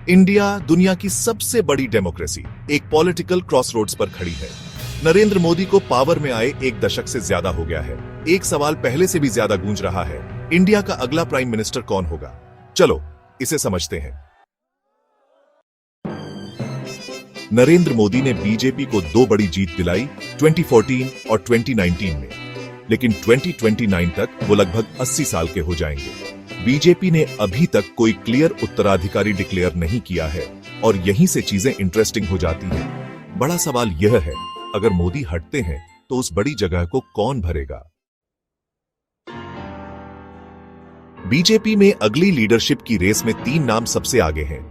India दुनिया की सबसे बड़ी डेमोक्रेसी एक पॉलिटिकल क्रॉसरोड्स पर खड़ी है। नरेंद्र मोदी को पावर में आए एक दशक से ज्यादा हो गया है। एक सवाल पहले से भी ज्यादा गूंज रहा है, इंडिया का अगला प्राइम मिनिस्टर कौन होगा? चलो इसे समझते हैं। नरेंद्र मोदी ने बीजेपी को दो बड़ी जीत दिलाई 2014 और 2019 में, लेकिन 2029 तक वो लगभग 80 साल के हो जाएंगे। बीजेपी ने अभी तक कोई क्लियर उत्तराधिकारी डिक्लेयर नहीं किया है और यहीं से चीजें इंटरेस्टिंग हो जाती हैं। बड़ा सवाल यह है, अगर मोदी हटते हैं तो उस बड़ी जगह को कौन भरेगा? बीजेपी में अगली लीडरशिप की रेस में 3 नाम सबसे आगे हैं।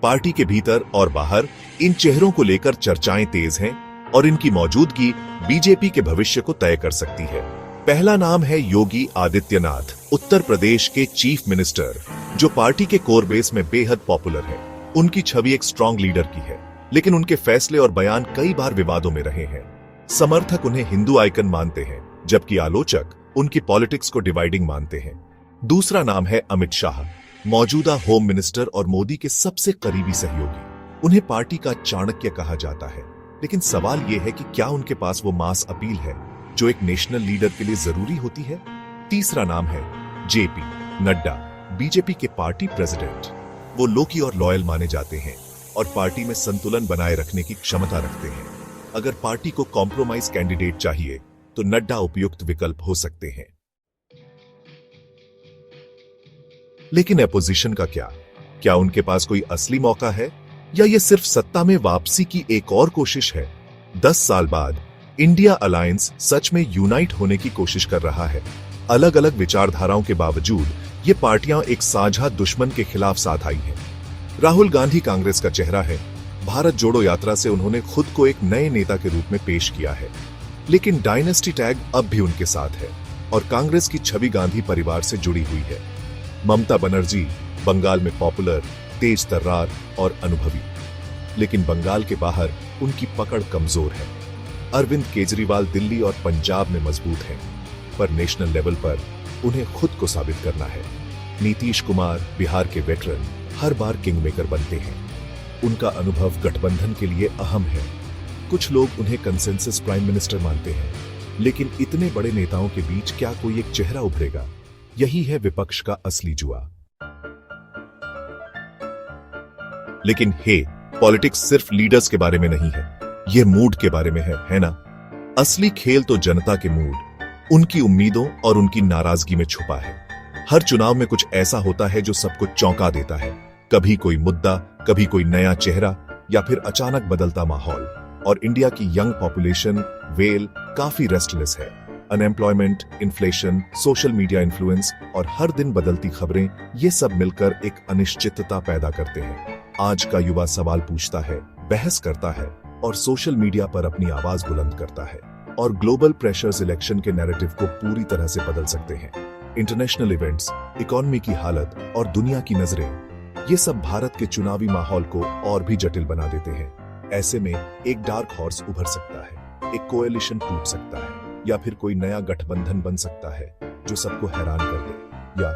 पार्टी के भीतर और बाहर इन चेहरों को लेकर चर्चाएं तेज हैं और इनकी मौजूदगी बीजेपी के भविष्य को तय कर सकती है। पहला नाम है योगी आदित्यनाथ, उत्तर प्रदेश के चीफ मिनिस्टर, जो पार्टी के कोर बेस में बेहद पॉपुलर है। उनकी छवि एक स्ट्रांग लीडर की है, लेकिन उनके फैसले और बयान कई बार विवादों में रहे हैं। समर्थक उन्हें हिंदू आइकन मानते हैं, जबकि आलोचक उनकी पॉलिटिक्स को डिवाइडिंग मानते हैं। दूसरा नाम है अमित शाह, मौजूदा होम मिनिस्टर और मोदी के सबसे करीबी सहयोगी। उन्हें पार्टी का चाणक्य कहा जाता है, लेकिन सवाल यह है कि क्या उनके पास वो मास अपील है जो एक नेशनल लीडर के लिए जरूरी होती है? तीसरा नाम है जेपी नड्डा, बीजेपी के पार्टी प्रेसिडेंट। वो लोकी और लॉयल माने जाते हैं और पार्टी में संतुलन बनाए रखने की क्षमता रखते हैं। अगर पार्टी को कॉम्प्रोमाइज कैंडिडेट चाहिए तो नड्डा उपयुक्त विकल्प हो सकते हैं। लेकिन अपोजिशन का क्या उनके पास कोई असली मौका है या ये सिर्फ सत्ता में वापसी की एक और कोशिश है? 10 साल बाद इंडिया अलायंस सच में यूनाइट होने की कोशिश कर रहा है। अलग अलग विचारधाराओं के बावजूद ये पार्टियां एक साझा दुश्मन के खिलाफ साथ आई हैं। राहुल गांधी कांग्रेस का चेहरा है। भारत जोड़ो यात्रा से उन्होंने खुद को एक नए नेता के रूप में पेश किया है, लेकिन डायनेस्टी टैग अब भी उनके साथ है और कांग्रेस की छवि गांधी परिवार से जुड़ी हुई है। ममता बनर्जी बंगाल में पॉपुलर, तेज तर्रार और अनुभवी, लेकिन बंगाल के बाहर उनकी पकड़ कमजोर है। अरविंद केजरीवाल दिल्ली और पंजाब में मजबूत हैं, पर नेशनल लेवल पर उन्हें खुद को साबित करना है। नीतीश कुमार बिहार के वेटरन हर बार किंगमेकर बनते हैं। उनका अनुभव गठबंधन के लिए अहम है। कुछ लोग उन्हें कंसेंसस प्राइम मिनिस्टर मानते हैं, लेकिन इतने बड़े नेताओं के बीच क्या कोई एक चेहरा उभरेगा? यही है विपक्ष का असली जुआ। लेकिन पॉलिटिक्स सिर्फ लीडर्स के बारे में नहीं है, यह मूड के बारे में है ना? असली खेल तो जनता के मूड, उनकी उम्मीदों और उनकी नाराजगी में छुपा है। हर चुनाव में कुछ ऐसा होता है जो सबको चौंका देता है। कभी कोई मुद्दा, कभी कोई नया चेहरा, या फिर अचानक बदलता माहौल। और इंडिया की यंग पॉपुलेशन वेल काफी रेस्टलेस है। Unemployment, inflation, social media influence और हर दिन बदलती खबरें, ये सब मिलकर एक अनिश्चितता पैदा करते हैं। आज का युवा सवाल पूछता है, बहस करता है और सोशल मीडिया पर अपनी आवाज बुलंद करता है। और ग्लोबल प्रेशर्स इलेक्शन के नैरेटिव को पूरी तरह से बदल सकते हैं। इंटरनेशनल इवेंट्स, इकोनॉमी की हालत और दुनिया की नजरें, ये सब भारत के चुनावी माहौल को और भी जटिल बना देते हैं। ऐसे में एक डार्क हॉर्स उभर सकता है, एक कोएलिशन टूट सकता है, या फिर कोई नया गठबंधन बन सकता है जो सबको हैरान कर दे। या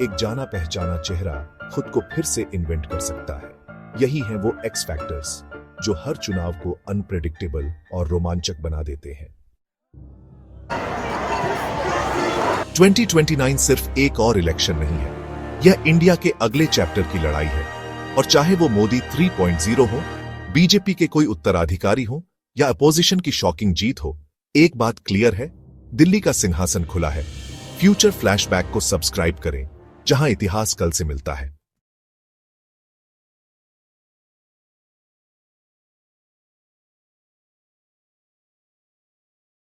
एक जाना पहचाना चेहरा खुद को फिर से इन्वेंट कर सकता है। यही है वो एक्स फैक्टर्स जो हर चुनाव को अनप्रेडिक्टेबल और रोमांचक बना देते हैं। 2029 सिर्फ एक और इलेक्शन नहीं है, यह इंडिया के अगले चैप्टर की लड़ाई है। और चाहे वो मोदी 3.0 हो, बीजेपी के कोई उत्तराधिकारी हो या अपोजिशन की शॉकिंग जीत हो, एक बात क्लियर है, दिल्ली का सिंहासन खुला है। फ्यूचर फ्लैशबैक को सब्सक्राइब करें, जहां इतिहास कल से मिलता है।